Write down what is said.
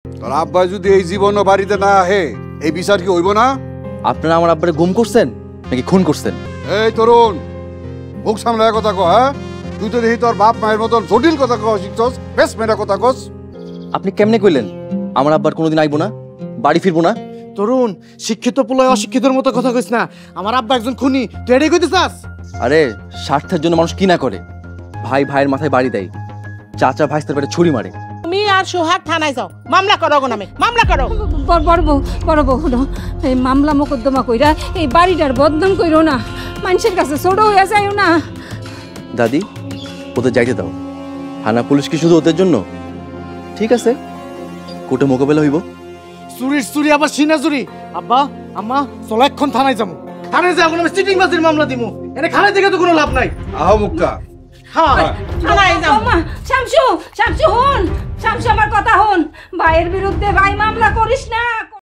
তোর আব্বা যদি এই জীবনও বাড়িতে না আহে এই বিচার কি হইব না? আপনারা আমার আব্বারে গুম করছেন নাকি খুন করছেন? এই তরুণ, মুখ সামলায় কথা কহ। হ্যাঁ, তুই তো দেখি তোর বাপ মায়ের মতন জটিল কথা কহ শিখছস, বেশ মেয়েরা কথা কস। আপনি কেমনে কইলেন আমার আব্বার কোনোদিন আইবো না, বাড়ি ফিরবো না? তরুণ, শিক্ষিত পোলায় অশিক্ষিতর মতো কথা কইস না। আমার আব্বা একজন খুনি, তুই এটাই কইতে চাস? আরে স্বার্থের জন্য মানুষ কি না করে। ভাই ভাইয়ের মাথায় বাড়ি দেয়, চাচা ভাইস্তার পেটে ছুরি মারে। তুমি আর সোহাগ থানায় যাও, মামলা করো গো নামে, মামলা করো। বড় বউ হলো এই মামলা মোকদ্দমা কইরা এই বাড়িটার বদনাম কইরো না, মানুষের কাছে ছোট হইয়া যাইও না। দাদি, ওদের যাইতে দাও। থানা পুলিশ কি শুধু ওদের জন্য? ঠিক আছে, কোর্টে মোকাবেলা হইব। চুরির চুরি আবার সিনা চুরি। আব্বা আম্মা চলো এখন থানায় যাবো। থানায় যাবো না, চিটিং বাজির মামলা দিমু। এনে খালে থেকে তো কোনো লাভ নাই। আহ মুক্তা, হ্যাঁ থানায় যাও। মা শামসু, শামসু হন, শামসু আমার কথা হন। ভাইয়ের বিরুদ্ধে ভাই মামলা করিস না।